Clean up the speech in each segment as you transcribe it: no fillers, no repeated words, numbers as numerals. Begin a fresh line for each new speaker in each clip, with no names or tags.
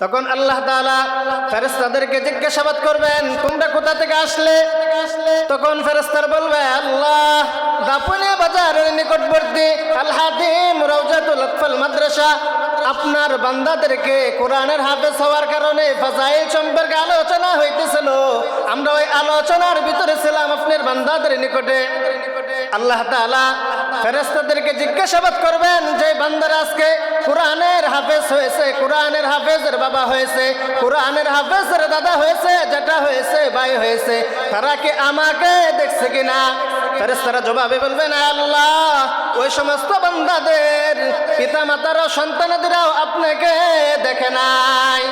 তখন আল্লাহ তাআলা ফেরেশতাদেরকে জিজ্ঞাসাবাদ করবেন, তোমরা কোথা থেকে আসলে? তখন ফেরেশতারা বলবে, আল্লাহ দাপুনিয়া বাজারের নিকটবর্তী আল হাতিম রওজাতুল আতফাল মাদ্রাসা আপনার বান্দাদেরকে কোরআনের হাফেজ হওয়ার কারণে ফাজাইল সম্পর্কে আলোচনা হইতেছিল, আমরা ওই আলোচনার ভিতরে ছিলাম আপনার বান্দাদের নিকটে। আল্লাহ তাআলা ফেরেশতাদেরকে জিজ্ঞাসাবাদ করবেন, যে বান্দারা আজকে কোরআনের হাফেজ হয়েছে, কোরআনের হাফেজের বাবা হয়েছে, কোরআনের হাফেজের দাদা হয়েছে, যেটা হয়েছে ভাই হয়েছে, তারা কি আমাকে দেখছে কিনা? ফেরেশতারা জবাবে বলবেন, আল্লাহ ওই সমস্ত বান্দাদের পিতা মাতারা সন্তানাদেরাও আপনাকে দেখে নাই।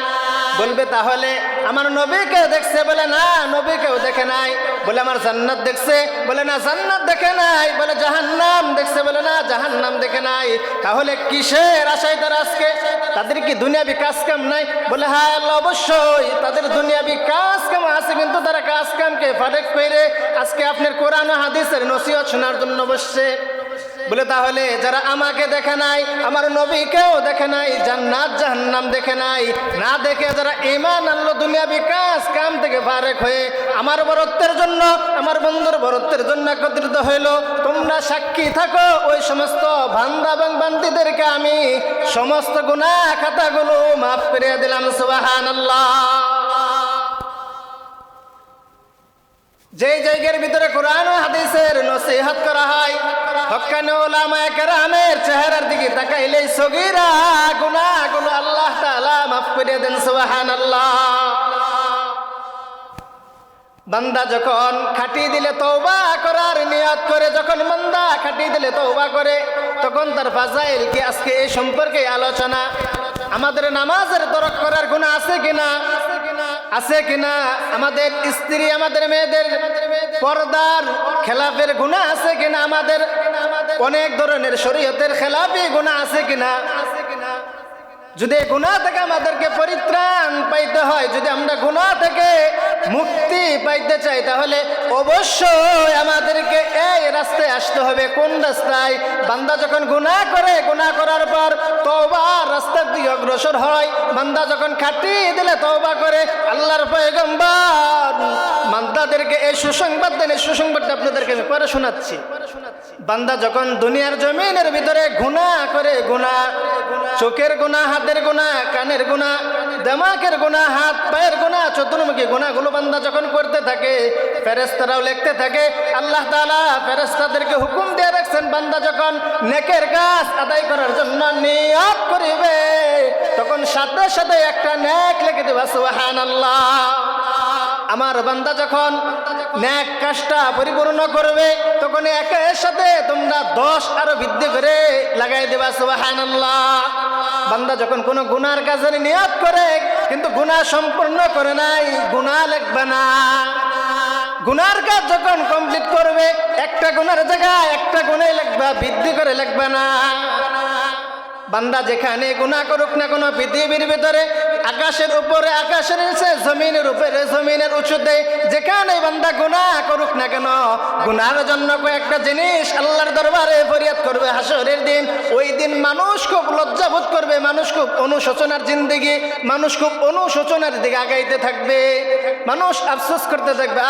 বলবে, তাহলে আমার নবীকে দেখছে? বলে না, নবীকেও দেখে নাই। বলে আমার জান্নাত দেখছে? বলে না, জান্নাত দেখে নাই। বলে জাহান্নাম দেখছে? বলে না, জাহান্নাম দেখে নাই। তাহলে কিসের আশায় তারা আজকে? তাদের কি দুনিয়াবি কাজ কাম নাই? বলে হ্যাঁ আল্লাহ, অবশ্যই তাদের দুনিয়াবি কাজ কাম আছে, কিন্তু তারা কাজ কামকে ফারেক করে আজকে আপনার কোরআন ও হাদিসের নসিহত শোনার জন্য বসছে। বলে তাহলে যারা আমাকে দেখে নাই, আমার নবীকেও দেখে নাই, জান্নাত জাহান্নাম দেখে নাই, না দেখে যারা ঈমান আনলো, দুনিয়াবি কাজ কাম থেকে ফারেক হয়ে আমার বরত্বের জন্য, আমার বন্ধুর বরত্বের জন্য একত্রিত হইল, তোমরা সাক্ষী থাকো, ওই সমস্ত বান্দা এবং বান্দীদেরকে আমি সমস্ত গুনাহ খাতাগুলো মাফ করে দিলাম। সুবহানাল্লাহ। যেই জায়গার ভিতরে কোরআন ও হাদিসের নসিহত করা হয়, হক্কানি উলামায়ে কেরামের চেহারার দিকে তাকাইলেই সগীরা গুনাহগুলো আল্লাহ তাআলা মাফ করে দেন। সুবহানাল্লাহ। বান্দা যখন খাটি দিলে তওবা করার নিয়ত করে, যখন বান্দা খাটি দিলে তওবা করে, তখন তার ফাজাইল কি আজকে এই সম্পর্কে আলোচনা। আমাদের নামাজের তরক করার গুনাহ আছে কিনা? আছে কিনা? আমাদের স্ত্রী, আমাদের মেয়েদের পর্দার খেলাফের গুনাহ আছে কিনা? আমাদের অনেক ধরনের শরীয়তের খেলাফি গুনাহ আছে কিনা? যদি গুনাহ থেকে আমাদেরকে পরিত্রাণ পাইতে হয়, যদি আমরা গুনাহ থেকে মুক্তি পাইতে চাই, তাহলে অবশ্যই আমাদেরকে এই রাস্তায় আসতে হবে। কোন রাস্তায়? বান্দা যখন গুনাহ করে, গুনাহ করার পর তওবার রাস্তার দিকে অগ্রসর হয়, বান্দা যখন খাটি দিলে তওবা করে, আল্লাহর পয়গম্বর বান্দাদেরকে এই সুসংবাদ দেন। এই সুসংবাদটা আপনাদেরকে আমি পরে শোনাচ্ছি। বান্দা যখন দুনিয়ার জমিনের ভিতরে গুনাহ করে, গুনাহ, চোখের গুনাহ, হাতের গুনাহ, কানের গুনাহ, দিমাগের গুনাহ, হাত পায়ের গুনাহ, চতুর্মুখী গুনাহগুলো বান্দা যখন করতে থাকে, ফেরেশতারাও লিখতে থাকে। আল্লাহ তাআলা ফেরেশতাদেরকে হুকুম দিয়ে রাখছেন, বান্দা যখন নেকের কাজ আদায় করার জন্য নিয়ত করিবে, তখন সাথে সাথে একটা নেক লিখে দিবা। সুবহানাল্লাহ। আমার বান্দা যখন নেক কাজটা পরিপূর্ণ করবে, তখন একের সাথে তোমরা 10 আরো বৃদ্ধি করে লাগাই দেবা। সুবহানাল্লাহ। বান্দা যখন কোনো গুনার কাজের নিয়ত করে, কিন্তু গুনাহ সম্পূর্ণ করে নাই, গুনাহ লিখবে না। গুনার কাজ যখন কমপ্লিট করবে, একটা গুনার জায়গায় একটা গুনাহ লিখবা, বৃদ্ধি করে লিখবে না। বান্দা যেখানে গুনাহ করুক না কোনো, পৃথিবীর ভিতরে, আকাশের উপরে, আকাশের নিচে, জমিনের উপরে, জমিনের উঁচুতে, যেখানে বান্দা গুনাহ করুক না কেন, গুনার জন্য কয়েকটা জিনিস আল্লাহর দরবারে ফরিয়াদ করবে হাসরের দিন। ওই দিন মানুষ খুব লজ্জাবোধ করবে, মানুষ খুব অনুশোচনার জিন্দেগি, মানুষ খুব অনুশোচনার দিকে আগাইতে থাকবে, মানুষ আফসোস করতে থাকবে।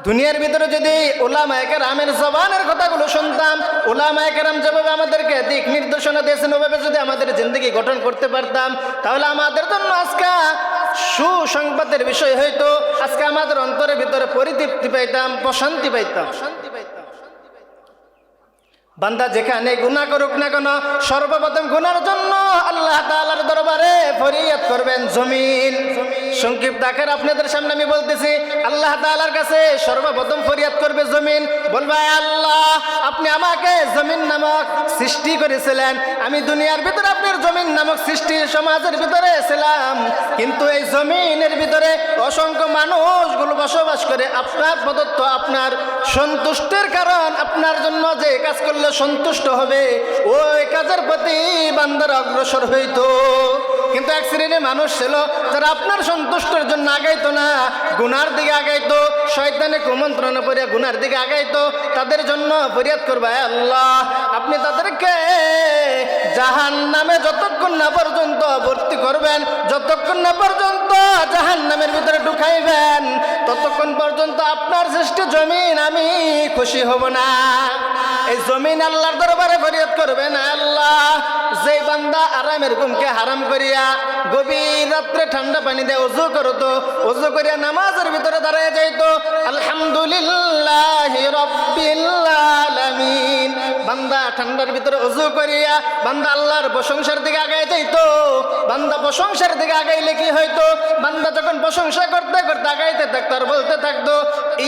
দুনিয়ার ভিতরে যদি উলামায়ে কেরামের জবানের কথাগুলো শুনতাম, উলামায়ে কেরাম যেভাবে আমাদেরকে দিক নির্দেশনা দিয়েছেন, ওভাবে যদি আমাদের জিন্দগি গঠন করতে পারতাম, তাহলে আমাদের জন্য আজকে সুসংবাদের বিষয় হইতো। আজকে আমাদের অন্তরের ভিতরে পরিতৃপ্তি পাইতাম, প্রশান্তি পাইতাম। বান্দা যেখানে গুনাহ করুক না কেন, সর্বপ্রথম গুনার জন্য আল্লাহ তাআলার দরবারে ফরিয়াদ করবেন জমিন। সংক্ষিপ্ত আকারে আপনাদের সামনে আমি বলতেছি, আল্লাহ তাআলার কাছে সর্বপ্রথম ফরিয়াদ করবে জমিন। বলবে, আল্লাহ আপনি আমাকে জমিন নামক সৃষ্টি করেছিলেন, আমি দুনিয়ার ভিতরে আপনার জমিন নামক সৃষ্টি সমাজের ভিতরে ছিলাম, কিন্তু এই জমিনের ভিতরে অসংখ্য মানুষগুলো বসবাস করে। আপনার প্রদত্ত, আপনার সন্তুষ্টের কারণ, আপনার জন্য যে কাজ করলে সন্তুষ্ট হবে, ওই কাজের প্রতি বান্দার অগ্রসর হইতো। কিন্তু এক শ্রেণীর মানুষ ছিল যারা আপনার সন্তুষ্টের জন্য আগাইতো না, গুনার দিকে আগাইতো, শয়তানে কুমন্ত্রণা করে গুনার দিকে আগাইতো। তাদের জন্য ফরিয়াদ করবা, হে আল্লাহ আপনি তাদেরকে জাহান্নামে যতক্ষণ না পর্যন্ত ভর্তি করবেন, যতক্ষণ না পর্যন্ত জাহান্নামের ভিতরে ঢুকাইবেন, ততক্ষণ পর্যন্ত আপনার সৃষ্টি জমিন আমি খুশি হব না। এই জমিন আল্লাহর দরবারে ফরিয়াদ করবেন, আল্লাহ যে বান্দা আরামের ঘুমকে হারাম করিয়া গভীর রাত্রে ঠান্ডা পানি দিয়ে ওযু করতো, ওযু করিয়া নামাজের ভিতরে দাঁড়ায় যাইতো, আলহামদুলিল্লাহি রাব্বিল আলামিন, বান্দা ঠান্ডার ভিতরে ওযু করিয়া বান্দা আল্লাহর প্রশংসার দিকে আগায় যাইতো। বান্দা প্রশংসার দিকে আগাইলে কি হইতো, বান্দা যখন প্রশংসা করতে করতে আগাইতে থাকতো আর বলতে থাকতো,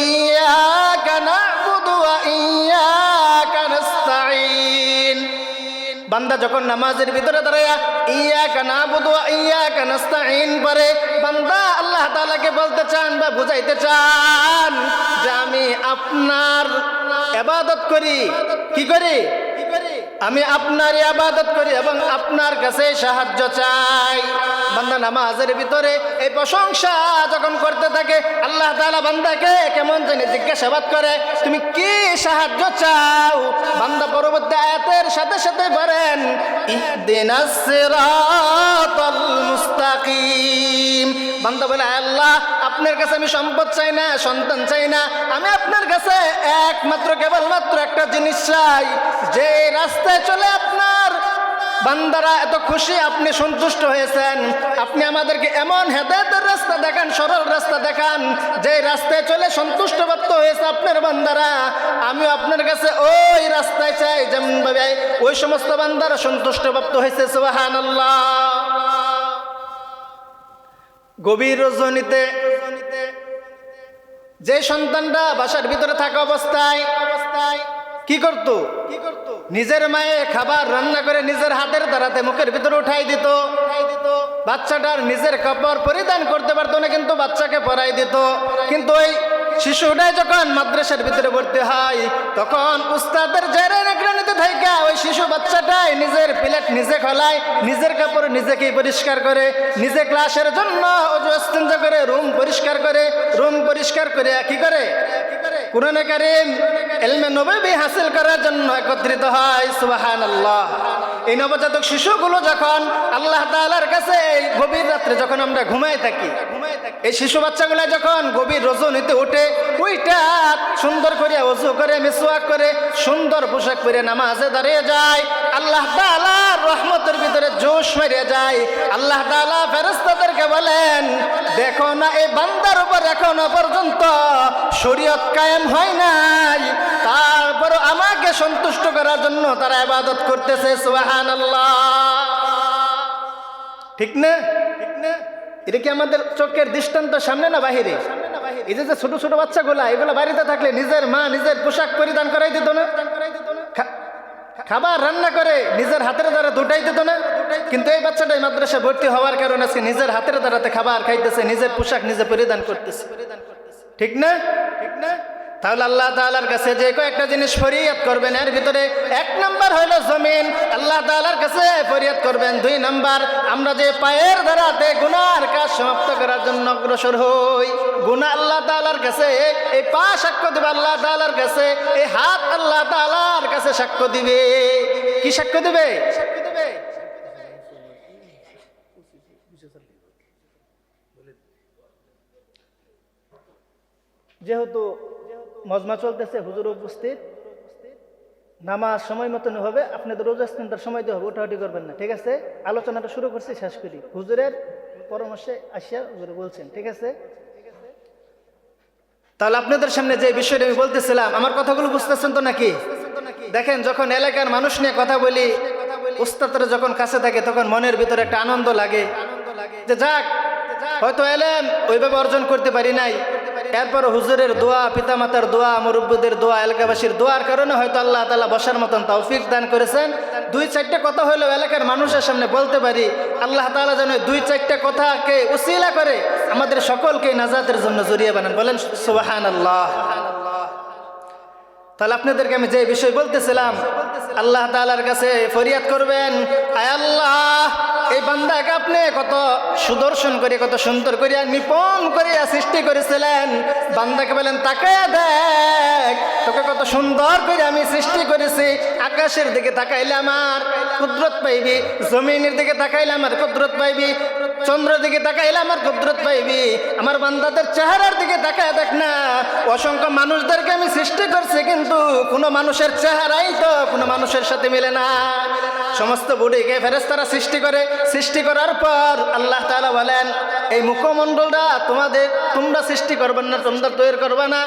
ইয়্যাকা না'বুদু ওয়া ইয়্যাকা নাস্তাঈন। বান্দা যখন নামাজের ভিতরে দাঁড়ায়া ইয়্যাকা না'বুদু ওয়া ইয়্যাকা নাস্তাঈন পড়ে, বান্দা আল্লাহ তাআলাকে বলতে চান বা বুঝাইতে চান যে আমি আপনার ইবাদত করি। কি করি? আমি আপনার ইবাদত করি এবং আপনার কাছে সাহায্য চাই। বান্দা নামাজের ভিতরে এই প্রশংসা যখন করতে থাকে, আল্লাহ তাআলা বান্দাকে কেমন জানি জিজ্ঞাসাবাদ করে, তুমি কি সাহায্য চাও? বান্দা পরবর্তী আয়াতের সাথে সাথে বলেন, ইহদিনাস সিরাতাল মুস্তাকিম। বান্দা বলে, আল্লাহ আপনার কাছে আমি সম্পদ চাই না, সন্তান চাই না, আমি আপনার কাছে একমাত্র কেবলমাত্র একটা জিনিস চাই, যে রাস্তায় চলে আপনার বান্দারা এত খুশি, আপনি সন্তুষ্ট হয়েছেন, আপনি আমাদেরকে এমন হেদায়েতের রাস্তা দেখান, সরল রাস্তা দেখান, যে রাস্তায় চলে সন্তুষ্ট প্রাপ্ত হয়েছে আপনার বান্দারা, আমিও আপনার কাছে ওই রাস্তায় চাই যেমন ভাবে ওই সমস্ত বান্দারা সন্তুষ্ট প্রাপ্ত হয়েছে। সুবহানাল্লাহ। গভীর রজনীতে যে সন্তানটা বাসার ভিতরে থাকা অবস্থায় কি করতো? নিজের মায়ে খাবার রান্না করে নিজের হাতের দ্বারাতে মুখের ভিতরে উঠাই দিত। বাচ্চাটার নিজের কাপড় পরিধান করতে পারতো না, কিন্তু বাচ্চাকে পরাই দিত। কিন্তু ওই শিশুটাই যখন মাদ্রাসার ভিতরে ভর্তি হয়, তখন উস্তাদের জেরে নিগরানিতে থাইকা ওই শিশু বাচ্চাটাই নিজের প্লেট নিজে খোলায়, নিজের কাপড় নিজেকেই পরিষ্কার করে, নিজে ক্লাসের জন্য ওযু ইস্তেঞ্জা করে, রুম পরিষ্কার করে, রুম পরিষ্কার করে কি করে? কুরআনে কারীম ইলমে নববী হাসিল করার জন্য একত্রিত হয়। সুবহানাল্লাহ। এই নবজাতক শিশুগুলো যখন আল্লাহ তাআলার কাছে এই গভীর রাত্রে যখন আমরা ঘুমাই থাকি, এই শিশু বাচ্চাগুলো যখন গভীর রজনীতে ওঠে, ওইটা সুন্দর করে ওযু করে, মিসওয়াক করে, সুন্দর পোশাক পরে নামাজে দাঁড়িয়ে যায়, আল্লাহ তাআলার রহমতের ভিতরে জোশ মেরে যায়। আল্লাহ তাআলা ফেরেশতাদেরকে বলেন, দেখো না এই বান্দার উপর এখনো পর্যন্ত শরীয়ত কায়েম হয় নাই, তারপর আমাকে সন্তুষ্ট করার জন্য তারা ইবাদত করতেছে। সুবহানাল্লাহ। ঠিক না? এটা কি আমাদের চোখের দৃষ্টান্ত সামনে না বাহিরে? এই যে ছোট ছোট বাচ্চাগুলা, এগুলো বাড়িতে থাকলে নিজের মা নিজের পোশাক পরিধান করাই দিত না, খাবার রান্না করে নিজের হাতের দ্বারা দুটাই দিত না, কিন্তু এই বাচ্চাটাই মাদ্রাসা ভর্তি হওয়ার কারণে আজকে নিজের হাতের দ্বারাতে খাবার খাইতেছে, নিজের পোশাক নিজে পরিধান করতেছে। ঠিক না? তাহলে আল্লাহ তাআলার কাছে যে কয়েকটা জিনিস ফরিয়াদ করবেন, এর ভিতরে এক নাম্বার হইল জমিন, আল্লাহ তাআলার কাছে ফরিয়াদ করবেন। 2 নাম্বার, আমরা যে পায়ের দ্বারাতে গুনার কাজ সমাপ্ত করার জন্য অগ্রসর হই, গুনাহ আল্লাহ তাআলার কাছে এই পা সাক্ষ্য দিবে, আল্লাহ তাআলার কাছে এই হাত আল্লাহ তাআলার কাছে সাক্ষ্য দিবে। কি সাক্ষ্য দিবে? যেহেতু মজমা চলতেছে, হুজুর উপস্থিত, নামাজ সময় মতন হবে, আপনাদের রোজা ইস্তেঞ্জার সময় দিয়ে হবে, ওঠাউঠি করবেন না। ঠিক আছে? আলোচনাটা শুরু করছি, শেষ করি। হুজুরের পরামর্শে আসিয়া হুজুর বলছেন। ঠিক আছে? তাহলে আপনাদের সামনে যে বিষয়টা আমি বলতেছিলাম, আমার কথাগুলো বুঝতেছেন তো নাকি? দেখেন, যখন এলাকার মানুষ নিয়ে কথা বলি, উস্তাদরা যখন কাছে থাকে, তখন মনের ভিতরে একটা আনন্দ লাগে যে যাক, হয়তো এলেম ওইভাবে অর্জন করতে পারি নাই, এরপর হুজুরের দোয়া, পিতামাতার দোয়া, মুরব্বীদের দোয়া, এলাকাবাসীর দোয়ার কারণে হয়তো আল্লাহ তাআলা বসার মতন তৌফিক দান করেছেন। 2-4টা কথা হলেও এলাকার মানুষের সামনে বলতে পারি। আল্লাহ তাআলা যেন 2-4টা কথাকে উসিলা করে আমাদের সকলকে নাজাতের জন্য জরিয়া বানান। বলেন সুবহানাল্লাহ। তাহলে আপনাদেরকে আমি যে বিষয় বলতেছিলাম, আল্লাহ তাআলার কাছে ফরিয়াদ করবেন, আয় আল্লাহ, এই বান্দাকে আপনি কত সুদর্শন করে, কত সুন্দর করিয়া, নিপুণ করিয়া সৃষ্টি করেছিলেন। বান্দাকে বলেন, তাকায়া দেখ, তোকে কত সুন্দর করে আমি সৃষ্টি করেছি। আকাশের দিকে তাকাইলে আমার কুদরত পাইবি, জমিনের দিকে তাকাইলে আমার কুদরত পাইবি, চন্দ্রের দিকে তাকাইলে আমার কুদরত পাইবি। আমার বান্দাদের চেহারার দিকে তাকায় দেখ না, অসংখ্য মানুষদেরকে আমি সৃষ্টি করছি, কিন্তু কোনো মানুষের চেহারাই তো কোনো মানুষের সাথে মিলে না। সমস্ত বুড়িকে ফেরেশতারা সৃষ্টি করে, সৃষ্টি করার পর আল্লাহ তাআলা বলেন, এই মুখমণ্ডলটা তোমরা সৃষ্টি করবেন না, তোমরা তৈরি করবে না।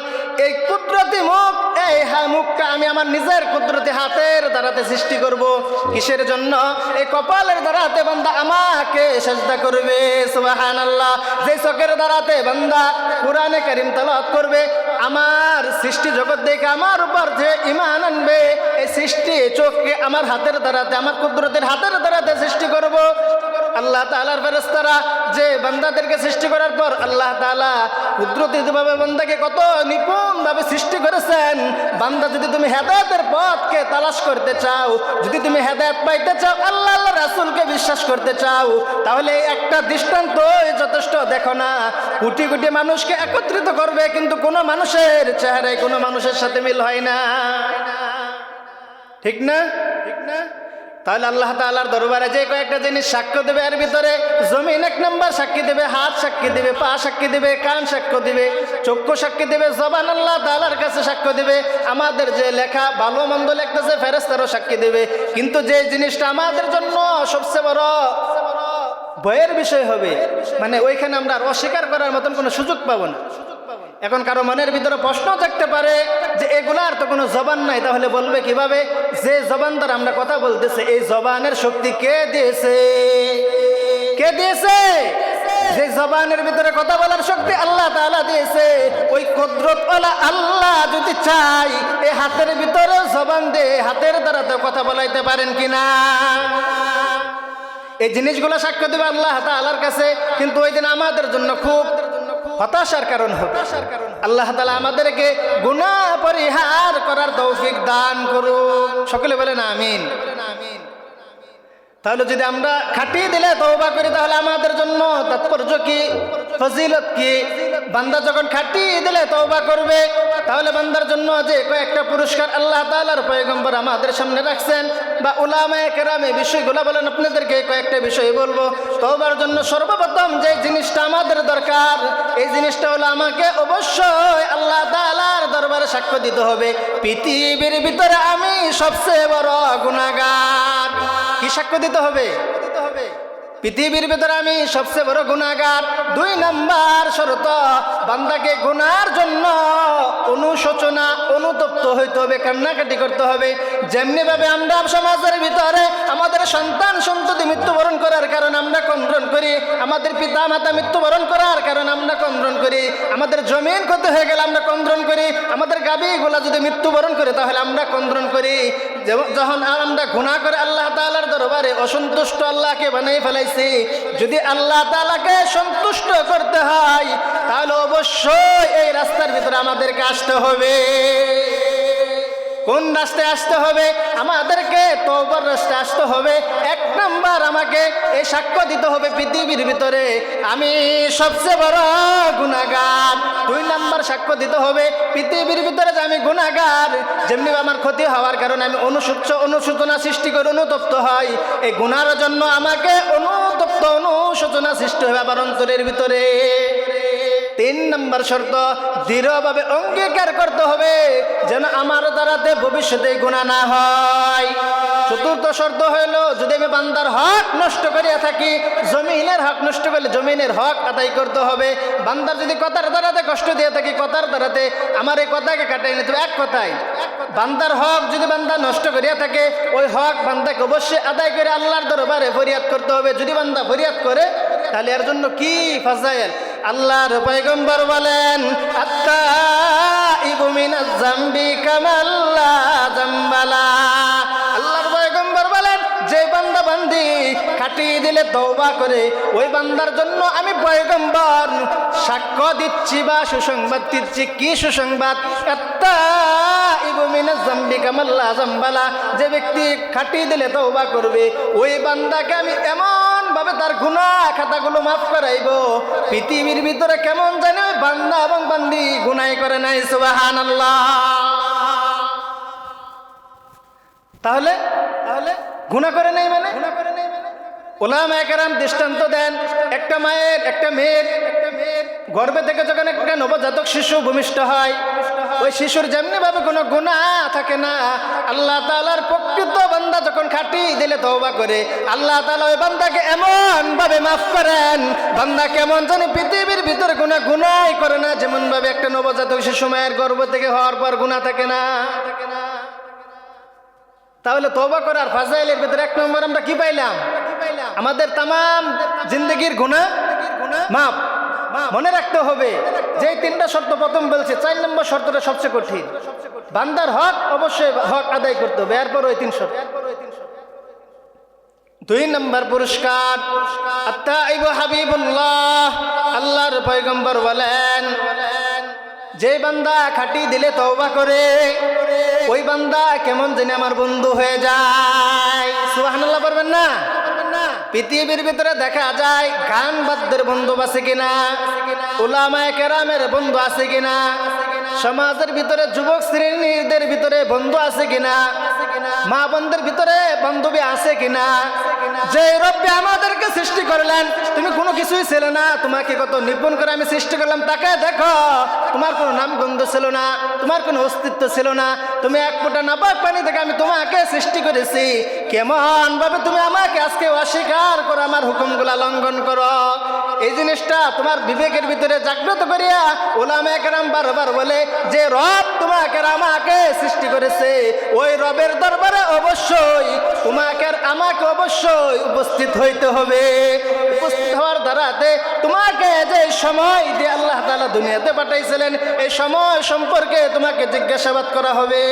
এই কুদরতি মুখ, এই মুখটা আমি আমার নিজের কুদরতি হাতের দ্বারাতে সৃষ্টি করব। কিসের জন্য? এই কপালের দ্বারাতে বান্দা আমাকে সিজদা করবে। সুবহানাল্লাহ। যে চোখের দ্বারাতে বান্দা কোরআনে কারীম তেলাওয়াত করবে, আমার সৃষ্টি জগৎ দেখে আমার উপর যে ঈমান আনবে, এই সৃষ্টি চোখকে আমার হাতের দ্বারাতে, আমার কুদরতের হাতের দ্বারাতে সৃষ্টি করব। আল্লাহ তাআলার ফেরেশতারা যে বান্দাদেরকে সৃষ্টি করার পর আল্লাহ তাআলা কুদরতিভাবে বান্দাকে কত নিপুণভাবে সৃষ্টি করেছেন। বান্দা, যদি তুমি হেদায়েতের পথকে তালাশ করতে চাও, যদি তুমি হেদায়েত পাইতে চাও, আল্লাহ রাসূলকে বিশ্বাস করতে চাও, তাহলে একটা দৃষ্টান্তই যথেষ্ট। দেখো না, কোটি কোটি মানুষকে একত্রিত করবে, কিন্তু কোনো মানুষের চেহারায় কোনো মানুষের সাথে মিল হয় না, ঠিক না? ঠিক না? তাহলে আল্লাহ তাআলার দরবারে যে কয়েকটা জিনিস সাক্ষ্য দেবে, এর ভিতরে জমিন এক নম্বর সাক্ষী দেবে, হাত সাক্ষী দেবে, পা সাক্ষী দেবে, কান সাক্ষ্য দিবে, চক্ষু সাক্ষী দেবে, জবান আল্লাহ তাআলার কাছে সাক্ষ্য দেবে। আমাদের যে লেখা ভালো মন্দ লিখতেছে ফেরেশতারাও সাক্ষী দেবে। কিন্তু যে জিনিসটা আমাদের জন্য সবচেয়ে বড় ভয়ের বিষয় হবে, মানে ওইখানে আমরা আর অস্বীকার করার মতন কোনো সুযোগ পাবো না। এখন কারো মনের ভিতরে প্রশ্ন থাকতে পারে যে এগুলার তো কোনো জবান নাই, তাহলে বলবে কিভাবে? যে জবান দ্বারা আমরা কথা বলতেছে, এই জবানের শক্তি কে দিয়েছে? কে দিয়েছে? যে জবানের ভিতরে কথা বলার শক্তি আল্লাহ তাআলা দিয়েছে। ওই কুদরতওয়ালা আল্লাহ যদি চাই, এই হাতের ভিতরে জবান দিয়ে হাতের দ্বারা তো কথা বলাইতে পারেন কিনা? এই জিনিসগুলো সাক্ষ্য দেবে আল্লাহ তাআলার কাছে। কিন্তু ওই দিন আমাদের জন্য খুব হতাশার কারণ হবে। আল্লাহ তাআলা আমাদেরকে গুনাহ পরিহার করার তৌফিক দান করুন। সকলে বলেন আমিন। তাহলে যদি আমরা খাটিয়ে দিলে তওবা করি, তাহলে আমাদের জন্য তাৎপর্য কি, ফজিলত কি? বান্দা যখন খাটিয়ে দিলে তওবা করবে, তাহলে বান্দার জন্য যে কয়েকটা পুরস্কার আল্লাহ তাআলার পয়গম্বর আমাদের সামনে রাখছেন, বা উলামায়ে কেরাম এই বিষয়গুলো বলেন। আপনাদেরকে কয়েকটা বিষয় বলবো। তওবার জন্য সর্বপ্রথম যে জিনিসটা আমাদের দরকার, এই জিনিসটা হলো আমাকে অবশ্যই আল্লাহ তাআলার দরবারে সাক্ষ্য দিতে হবে, পৃথিবীর ভিতরে আমি সবচেয়ে বড় গুনাহগার। কি সাক্ষ্য দিতে হবে? পৃথিবীর ভিতরে আমি সবচেয়ে বড় গুনাহগার। 2 নাম্বার শর্ত, বান্দাকে গুনার জন্য অনুশোচনা, অনুতপ্ত হইতে হবে, কান্নাকাটি করতে হবে। যেমনি ভাবে আমরা সমাজের ভিতরে আমাদের সন্তান সন্ততি মৃত্যুবরণ করার কারণে আমরা ক্রন্দন করি, আমাদের পিতা মাতা মৃত্যুবরণ করার কারণে আমরা ক্রন্দন করি, আমাদের জমিন ক্ষতি হয়ে গেলে আমরা ক্রন্দন করি, আমাদের গাভীগুলা যদি মৃত্যুবরণ করে তাহলে আমরা ক্রন্দন করি। যখন আমরা গুনাহ করে আল্লাহ তাআলার দরবারে অসন্তুষ্ট আল্লাহকে বানাই ফেলাইছি, যদি আল্লাহ তাআলাকে সন্তুষ্ট করতে হয়, তাহলে অবশ্যই এই রাস্তার ভিতরে আমাদেরকে আসতে হবে। কোন রাস্তায় আসতে হবে? আমাদেরকে তওবার রাস্তায় আসতে হবে। 1 নাম্বার, আমাকে এই সাক্ষ্য দিতে হবে পৃথিবীর ভিতরে আমি সবচেয়ে বড় গুনাহগার। 2 নাম্বার সাক্ষ্য দিতে হবে পৃথিবীর ভিতরে যে আমি গুনাহগার। যেমনি আমার ক্ষতি হওয়ার কারণে আমি অনুশোচনা সৃষ্টি করে অনুতপ্ত হয়, এই গুনার জন্য আমাকে অনুতপ্ত অনুশোচনা সৃষ্টি হবে আমার অন্তরের ভিতরে। 3 নাম্বার শর্ত, দৃঢ়ভাবে অঙ্গীকার করতে হবে যেন আমার দ্বারাতে ভবিষ্যতে গুনাহ না হয়। 4র্থ শর্ত হইল, যদি আমি বান্দার হক নষ্ট করিয়া থাকি, জমিনের হক নষ্ট করলে জমিনের হক আদায় করতে হবে। বান্দার যদি কথার দ্বারাতে কষ্ট দিয়ে থাকি, কথার দ্বারাতে আমার এই কথাকে কাটাই নিতে হবে। এক কথায় বান্দার হক যদি বান্দা নষ্ট করিয়া থাকে, ওই হক বান্দাকে অবশ্যই আদায় করে আল্লাহর দরবারে ফরিয়াদ করতে হবে। যদি বান্দা ফরিয়াদ করে, তাহলে এর জন্য কি ফাজাইল? আল্লাহর পয়গম্বর বলেন, আত্তাইবু মিনাজ যামবি কামাল্লা যামবালা। আল্লাহর পয়গম্বর বলেন, যে বান্দা বান্দি কাটিয়ে দিলে তওবা করে, ওই বান্দার জন্য আমি পয়গম্বর সাক্ষ্য দিচ্ছি বা সুসংবাদ দিচ্ছি। কি সুসংবাদ? তাইবু মিনাজ যামবি কামা লা যামবালা, যে ব্যক্তি খাটি দিলে তওবা করবে ওই বান্দাকে আমি এমন ভাবে তার গুনাহ খাতাগুলো মাফ করাইব, পৃথিবীর ভিতরে কেমন জানি ওই বান্দা এবং বান্দি গুনাহ করে নাই। সুবহানাল্লাহ। তাহলে গুনাহ করে নাই মানে উলামায়ে কেরাম দৃষ্টান্ত দেন, একটা মায়ের একটা মেয়ের গর্ভে থেকে যখন একটা নবজাতক শিশু ভূমিষ্ঠ হয়, ওই শিশুর যেমনি ভাবে কোনো গুনাহ থাকে না, আল্লাহ তাআলার প্রকৃত বান্দা যখন খাটি দিলে তওবা করে আল্লাহ তাআলা ওই বান্দাকে এমন ভাবে মাফ করেন, বান্দা কেমন জানি পৃথিবীর ভিতরে কোনো গুনাহ করে না, যেমন ভাবে একটা নবজাতক শিশু মায়ের গর্ভ থেকে হওয়ার পর গুনাহ থাকে না। তাহলে তওবা করার ফাজাইলের ভিতরে এক নম্বর আমরা কি পাইলাম? আমাদের তামাম জিন্দেগির গুনাহ মাফ। মনে রাখতে হবে যে তিনটা শর্ত প্রথম বলছে, 4 নম্বর শর্তটা সবচেয়ে কঠিন। বান্দার হক অবশ্যই হক আদায় করতে হবে, এরপর ওই 3 শর্ত। 2 নম্বর পুরস্কার, আত-তাইবু হাবিবুল্লাহ, আল্লাহর পয়গম্বর বলেন যে বান্দা খাটি দিলে তওবা করে ওই বান্দা কেমন জানি আমার বন্ধু হয়ে যায়। সুবহানাল্লাহ বলবেন না? পৃথিবীর ভিতরে দেখা যায় গান বাদ্যের বন্ধু আছে কিনা, উলামায়ে কেরামের বন্ধু আছে কিনা, সমাজের ভিতরে যুবক শ্রেণীদের ভিতরে বন্ধু আছে কিনা, মা বোনদের ভিতরে বান্ধবী আছে কিনা। যে রব্বে আমাদেরকে সৃষ্টি করলেন, তুমি কোনো কিছুই ছিল না, তোমাকে কত নিপুণ করে আমি সৃষ্টি করলাম, তাকে দেখো তোমার কোনো নাম গন্ধ ছিল না, তোমার কোনো অস্তিত্ব ছিল না, তুমি এক ফোঁটা নাপাক পানি থেকে আমি তোমাকে সৃষ্টি করেছি, কেমন ভাবে তুমি আমাকে আজকে অস্বীকার করো, আমার হুকুমগুলা লঙ্ঘন করো। এই জিনিসটা তোমার বিবেকের ভিতরে জাগ্রত করিয়া উলামায়ে কেরাম বারবার বলে যে রব তোমাকে আমাকে সৃষ্টি করেছে, ওই রবের দরবারে অবশ্যই তোমাকে আর আমাকে অবশ্যই উপস্থিত হইতে হবে। উপস্থিত হওয়ার দ্বারাতে তোমাকে যে সময় দিয়ে আল্লাহ তাআলা দুনিয়াতে পাঠাইছিলেন এই সময় সম্পর্কে তোমাকে জিজ্ঞাসাবাদ করা হবে।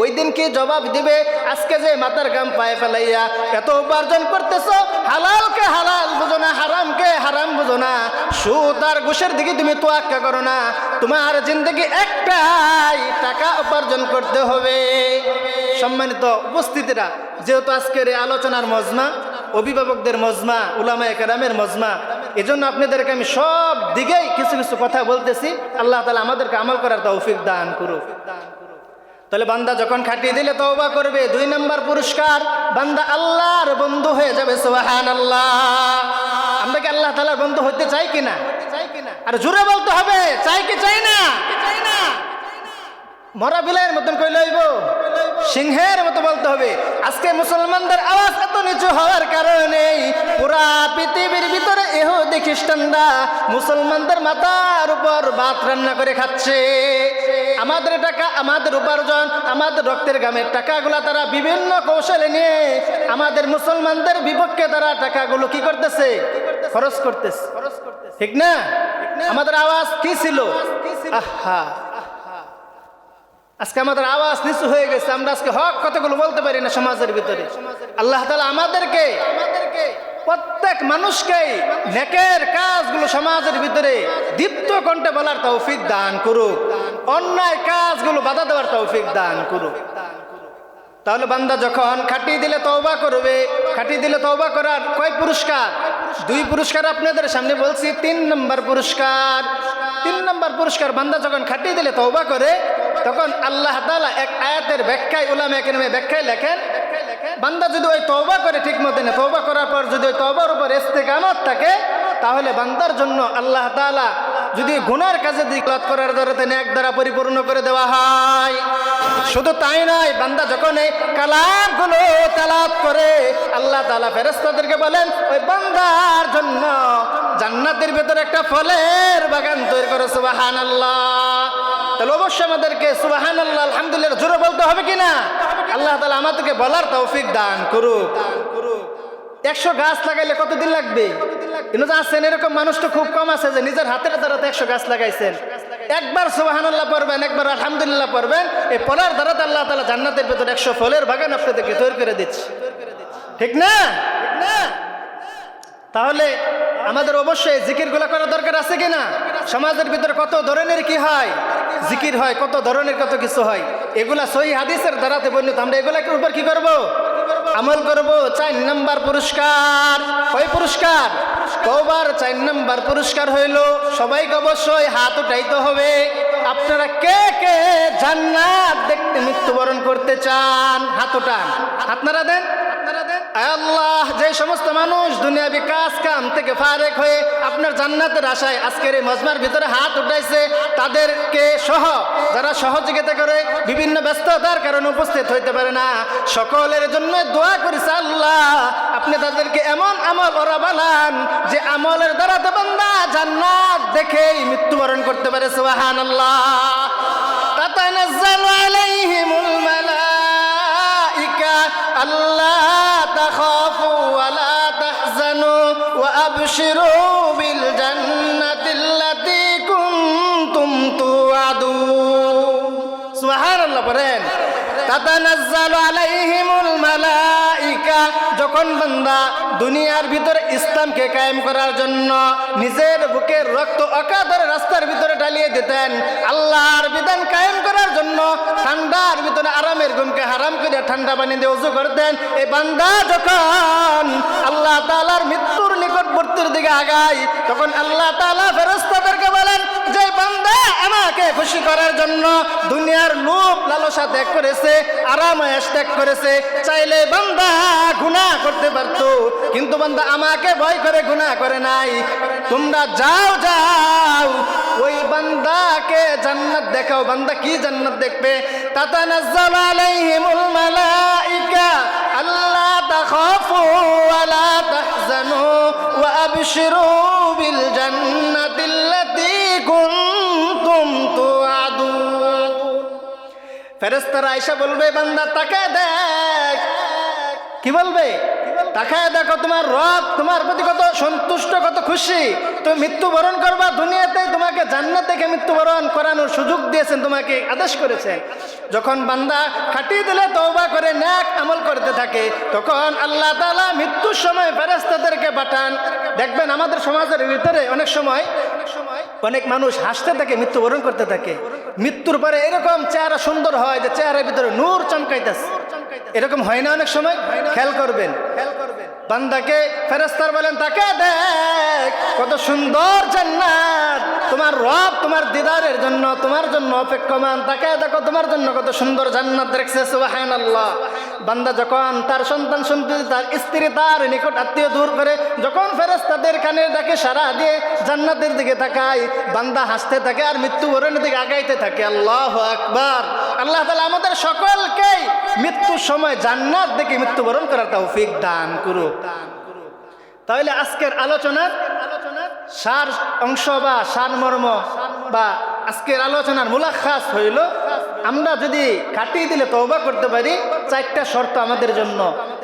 ওই দিন কি জবাব দিবে? আজকে যে মাথার গাম পায়ে ফেলাইয়া এত উপার্জন করতেছো, হালালকে হালাল বুঝো না, হারামকে হারাম বুঝো না, সুদ আর ঘুষের দিকে তুমি তোয়াক্কা করো না, তোমার জিন্দেগি একটাই, টাকা উপার্জন করতে হবে। সম্মানিত উপস্থিতিরা, যেহেতু আজকের এই আলোচনার মজমা অভিভাবকদের মজমা, উলামায়ে কেরামের মজমা, এজন্য আপনাদেরকে আমি সব দিকেই কিছু কিছু কথা বলতেছি। আল্লাহ তাআলা আমাদেরকে আমল করার তৌফিক দান করুক। তাহলে বান্দা যখন খাটিয়ে দিলে তওবা করবে, 2 নম্বর পুরস্কার, বান্দা আল্লাহর বন্ধু হয়ে যাবে। সুবহানাল্লাহ। আমরা কি আল্লাহ তাআলার বন্ধু হতে চাই কিনা? আর জোরে বলতে হবে, চাই কি চাই না? মরা বিলাইয়ের মতন কই লইব, সিংহের মতো বলতে হবে। আজকে মুসলমানদের আওয়াজ এত নিচু হওয়ার কারণে পুরা পৃথিবীর ভিতরে ইহুদি খ্রিস্টানরা মুসলমানদের মাথার উপর ভাত রান্না করে খাচ্ছে। আমাদের টাকা, আমাদের উপার্জন, আমাদের রক্তের ঘামের টাকাগুলা তারা বিভিন্ন কৌশলে নিয়ে আমাদের মুসলমানদের বিপক্ষে তারা টাকাগুলো কি করতেছে? খরচ করতেছে। ঠিক না? আমাদের আওয়াজ কি ছিল? আহা, আজকে আমাদের আওয়াজ নিচু হয়ে গেছে, আমরা আজকে হক কথাগুলো বলতে পারি না সমাজের ভিতরে। আল্লাহ তাআলা আমাদেরকে প্রত্যেক মানুষকে নেকের কাজগুলো সমাজের ভিতরে দীপ্ত কণ্ঠে বলার তৌফিক দান করুক, অন্যায় কাজগুলো বাধা দেওয়ার তৌফিক দান করুক। তাহলে বান্দা যখন খাটিয়ে দিলে তওবা করবে, খাটিয়ে দিলে তওবা করার কয় পুরস্কার? 2 পুরস্কার আপনাদের সামনে বলছি। 3 নম্বর পুরস্কার, 3 নম্বর পুরস্কার, বান্দা যখন খাটিয়ে দিলে তওবা করে তখন আল্লাহ তাআলা এক আয়াতের ব্যাখ্যায়, উলামায়ে কেরামের ব্যাখ্যায় লেখেন, বান্দা যদি ওই তওবা করে ঠিক মতো না, তওবা করার পর যদি ওই তওবার উপর ইস্তেকামত থাকে, তাহলে বান্দার জন্য আল্লাহ তাআলা যদি গুনার কাজে দিকলাত করার দরতে নেক দ্বারা পরিপূর্ণ করে দেওয়া হয়। শুধু তাই নয়, বান্দা যখন এই কালামগুলো তেলাওয়াত করে আল্লাহ তাআলা ফেরেশতাদেরকে বলেন ওই বান্দার জন্য জান্নাতের ভিতরে একটা ফলের বাগান তৈরি করে। সুবহানাল্লাহ। তাহলে অবশ্যই আমাদেরকে সুবহানাল্লাহ, আলহামদুলিল্লাহ জোরে বলতে হবে কিনা? আল্লাহ তাআলা আমাদেরকে বলার তৌফিক দান করুক। 100 গাছ লাগাইলে কতদিন লাগবে? কিন্তু আছেন এরকম মানুষ তো খুব কম আছে যে নিজের হাতের দ্বারাতে 100 গাছ লাগাইছেন। একবার সুবহানাল্লাহ পড়বেন, একবার আলহামদুলিল্লাহ পড়বেন, এই পড়ার দ্বারাতে আল্লাহ তাআলা জান্নাতের ভিতরে 100 ফলের বাগান আপনাদেরকে তৈরি করে দিচ্ছে। ঠিক না? তাহলে আমাদের অবশ্যই জিকিরগুলো করা দরকার আছে কিনা? সমাজের ভিতরে কত ধরনের কি হয়? জিকির হয়, কত ধরনের কত কিছু হয়, এগুলা সহিহ হাদিসের দ্বারাতে বর্ণিত। আমরা এগুলার উপর কি করব? আমল করব। 4 নম্বর পুরস্কার। কয় পুরস্কার? তওবার 4 নম্বর পুরস্কার হইল, সবাইকে অবশ্যই হাত উঠাইতে হবে, আপনারা কে কে জান্নাত দেখতে মৃত্যুবরণ করতে চান? হাত উঠান, আপনারা দেন। আল্লাহ, যে সমস্ত মানুষ দুনিয়াবি কাজ কাম থেকে ফারেক হয়ে আপনার জান্নাতের আশায় আজকের এই মজমার ভিতরে হাত উঠাইছে, তাদেরকে সহ যারা সহযোগিতা করে বিভিন্ন ব্যস্ততার কারণে উপস্থিত হইতে পারে না, সকলের জন্য দোয়া করেছে আল্লাহ আপনি তাদেরকে এমন আমল ওরা বানান যে আমলের দ্বারা তো বান্দা জান্নাত দেখেই মৃত্যুবরণ করতে পারে। সুবহানাল্লাহ। তাতানাজ্জালু আলাইহিমুল মালাইকা আল্লাহ তাখাফু ওয়া লা তাহজানু ওয়া আবশিরু বিল জান্নাতিল্লাতী কুনতুম তুআদুন। সুবহানাল্লাহ পড়েন। তাতানাজ্জালু আলাইহিমুল মালাইকা, যখন বান্দা দুনিয়ার ভিতরে ইসলামকে কায়েম করার জন্য নিজের বুকের রক্ত অকাতরে রাস্তার ভিতরে ঢালিয়ে দিতেন, আল্লাহর বিধান কায়েম করার জন্য ঠান্ডার ভিতরে আরামের ঘুমকে হারাম করে ঠান্ডা পানি দিয়ে ওযু করতেন, এই বান্দা যখন আল্লাহ তাআলার মৃত্যুর নিকটবর্তীর দিকে আগায়, তখন আল্লাহ তাআলা ফেরেশতাদেরকে বলেন যে বান্দা আমাকে খুশি করার জন্য দুনিয়ার লোভ লালসা ত্যাগ করেছে, আরাম আয়েশ ত্যাগ করেছে, চাইলে বান্দা গুনাহ করতে পারতো, কিন্তু বান্দা আমাকে ভয় করে গুনাহ করে নাই। তোমরা যাও যাও ওই বান্দাকে জান্নাত দেখাও। বান্দা কি জান্নাত দেখবে? তাতানাজ্জালু আলাইহিমুল মালাইকা আল্লা তাখাফু ওয়া লা তাহজানু ওয়া আবশিরু বিল জান্নাতিল্লাতী কুনতুম তুআদুন। ফেরেশতারা আয়েশা বলবে বান্দা তাকে দেখ। কি বলবে? তাকায় দেখো তোমার রব তোমার প্রতি কত সন্তুষ্ট, কত খুশি। তুমি মৃত্যুবরণ করবা দুনিয়াতে, তোমাকে জান্নাত থেকে মৃত্যুবরণ করানোর সুযোগ দিয়েছেন, তোমাকে আদেশ করেছেন। যখন বান্দা খাটিয়ে দিলে তওবা করে নেক আমল করতে থাকে, তখন আল্লাহ তাআলা মৃত্যুর সময় ফেরেশতাদেরকে পাঠান। দেখবেন আমাদের সমাজের ভিতরে অনেক সময় অনেক মানুষ হাসতে থাকে, মৃত্যুবরণ করতে থাকে। মৃত্যুর পরে এরকম চেহারা সুন্দর হয় যে চেহারার ভিতরে নূর চমকাইতেছে, এরকম হয় না অনেক সময়? খেয়াল করবেন, বান্দাকে ফেরেশতারা বলেন তাকে দেখ কত সুন্দর জান্নাত, তোমার রব তোমার দিদারের জন্য তোমার জন্য অপেক্ষমান, তাকে দেখো তোমার জন্য কত সুন্দর জান্নাত দেখছে। সুবহানাল্লাহ। বান্দা যখন তার সন্তান সন্ততি, তার স্ত্রী, তার নিকট আত্মীয় দূর করে যখন ফেরেশতাদের কানে ডাকে সাড়া দিয়ে জান্নাতের দিকে তাকায়, বান্দা হাসতে থাকে আর মৃত্যুবরণের দিকে আগাইতে থাকে। আল্লাহু আকবার। আল্লাহ তাআলা আমাদের সকলকেই মৃত্যুর সময় জান্নাত দেখে মৃত্যুবরণ করার তৌফিক দান করুক। তাহলে আজকের আলোচনার সার অংশ বা সারমর্ম বা আজকের আলোচনার মুলাখাস হইল, আমরা যদি কাটিয়ে দিলে তওবা করতে পারি 4টা শর্ত আমাদের জন্য।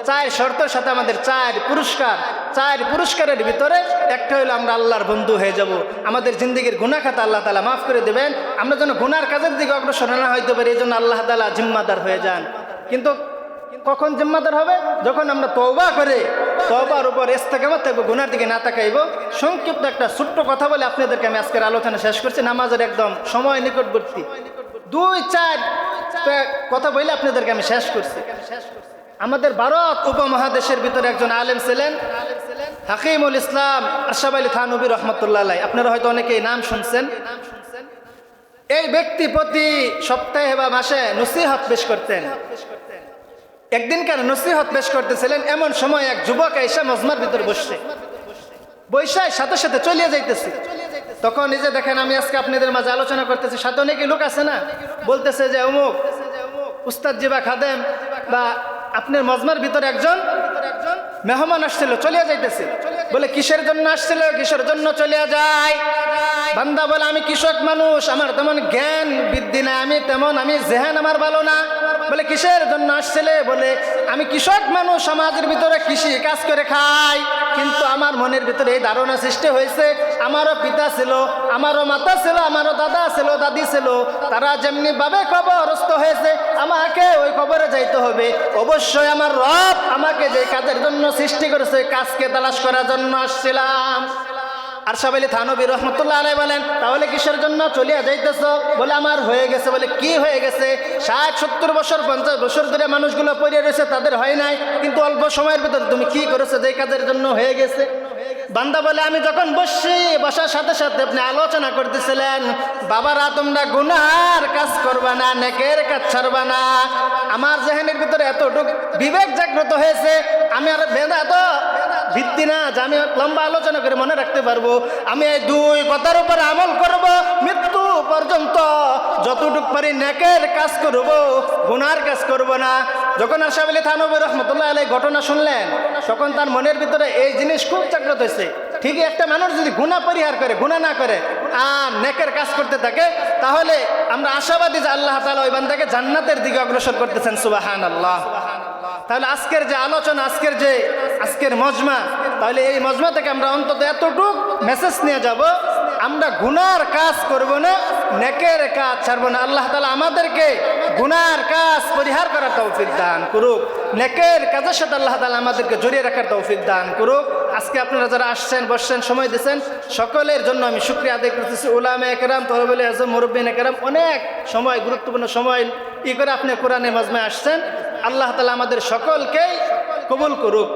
4 শর্তের সাথে আমাদের 4 পুরস্কার। 4 পুরস্কারের ভিতরে একটা হইলো আমরা আল্লাহর বন্ধু হয়ে যাব, আমাদের জিন্দেগির গুনাহ খাতা আল্লাহ তাআলা মাফ করে দেবেন, আমরা যেন গুনার কাজের দিকে অগ্রসর না হইতে পারি, এই জন্য আল্লাহ তাআলা জিম্মাদার হয়ে যান। কিন্তু কখন জিম্মাদার হবে? যখন আমরা তওবা করে তওবার উপর ইস্তেকামত থাকবো, গুনার দিকে না তাকাইব। সংক্ষিপ্ত একটা ছোট্ট কথা বলে আপনাদেরকে আমি আজকের আলোচনা শেষ করছি, নামাজের একদম সময় নিকটবর্তী। 2-4 কথা বলে আপনাদেরকে আমি শেষ করছি। আমাদের ভারত উপমহাদেশের ভিতরে একজন আলেম ছিলেন, হাকিমুল ইসলাম আশরাফ আলী থানভী রহমতুল্লাহ আলাইহি। আপনারা হয়তো অনেকেই নাম শুনছেন। এই ব্যক্তি প্রতি সপ্তাহে বা মাসে নসিহত পেশ করতেন। একদিনকার নসিহত পেশ করতেছিলেন, এমন সময় এক যুবক এসে মজমার ভিতরে বসছে, বৈশাখ সাথে সাথে চলিয়ে যাইতেছে। তখন এই যে দেখেন আমি আজকে আপনাদের মাঝে আলোচনা করতেছি, সাথে অনেকে লোক আছে না, বলতেছে যে অমুক উস্তাদ জিবা খাদেম বা আপনার মজমার ভিতরে একজন মেহমান আসছিল, চলিয়া যাইতেছে। বলে কিসের জন্য আসছিল? কিসের জন্য চলিয়া যায়? বান্দা বলে আমি কৃষক মানুষ, আমার তেমন জ্ঞান বৃদ্ধি না, আমি জেহান আমার ভালো না। বলে কিসের জন্য আসছিলে? বলে আমি কৃষক মানুষ, সমাজের ভিতরে কৃষি কাজ করে খাই, কিন্তু আমার মনের ভিতরে এই ধারণা সৃষ্টি হয়েছে আমারও পিতা ছিল, আমারও মাতা ছিল, আমারও দাদা ছিল, দাদি ছিল, তারা যেমনি ভাবে কবরস্থ হয়েছে আমাকে ওই কবরে যাইতে হবে। অবশ্যই আমার রব আমাকে যে কাজের জন্য সৃষ্টি করেছে, কাজকে তালাশ করার জন্য আসছিলাম। আরশাদ আলী থানভী রহমতুল্লাহ আলাইহি বলেন, তাহলে কিসের জন্য চলিয়া যাইতেছ? বলে আমার হয়ে গেছে। বলে কি হয়ে গেছে? 60-70 বছর 50 বছর ধরে মানুষগুলো পড়ে রয়েছে, তাদের হয় নাই, কিন্তু অল্প সময়ের ভিতরে তুমি কি করেছো যে কাজের জন্য হয়ে গেছে? বান্দা বলে, আমি যখন বসার সাথে সাথে আপনি আলোচনা করতেছিলেন, বাবারা তোমরা গুনার কাজ করবা না, নেকের কাজ ছাড়বা না, আমার জেহেনের ভিতরে এতটুকু বিবেক জাগ্রত হয়েছে, আমি আর বেদা তো ভিত্তি না যে আমি লম্বা আলোচনা করে মনে রাখতে পারবো। আমি এই 2 কথার উপর আমল করব, মৃত্যু পর্যন্ত যতটুকু পারি নেকের কাজ করব, গুনার কাজ করব না। যখন আরশাদ আলী থানভী রহমতুল্লাহ আলাইহি ঘটনা শুনলেন, তখন তার মনের ভিতরে এই জিনিস খুব জাগ্রত হয়েছে। ঠিকই একটা মানুষ যদি গুনাহ পরিহার করে, গুনাহ না করে আর নেকের কাজ করতে থাকে, তাহলে আমরা আশাবাদী যে আল্লাহ তাআলা ওই বান্দাকে জান্নাতের দিকে অগ্রসর করতেছেন। সুবহানাল্লাহ। তাহলে আজকের যে আলোচনা, আজকের মজমা, তাহলে এই মজমা থেকে আমরা অন্তত এতটুকু মেসেজ নিয়ে যাব, আমরা গুনার কাজ করব না, নেকের কাজ ছাড়ব না। আল্লাহ তাআলা আমাদেরকে গুনার কাজ পরিহার করার তৌফিক দান করুক, নেকের কাজের সাথে আল্লাহ তাআলা আমাদেরকে জড়িয়ে রাখার তৌফিক দান করুক। আজকে আপনারা যারা আসছেন, বসছেন, সময় দিয়েছেন, সকলের জন্য আমি শুকরিয়া আদায় করতেছি। উলামায়ে কেরাম, তলবে আজম, মুরব্বিনে কেরাম, অনেক সময়, গুরুত্বপূর্ণ সময় করে আপনি কোরআনের মজমায় আসছেন। আল্লাহ তাআলা আমাদের সকলকেই কবুল করুক।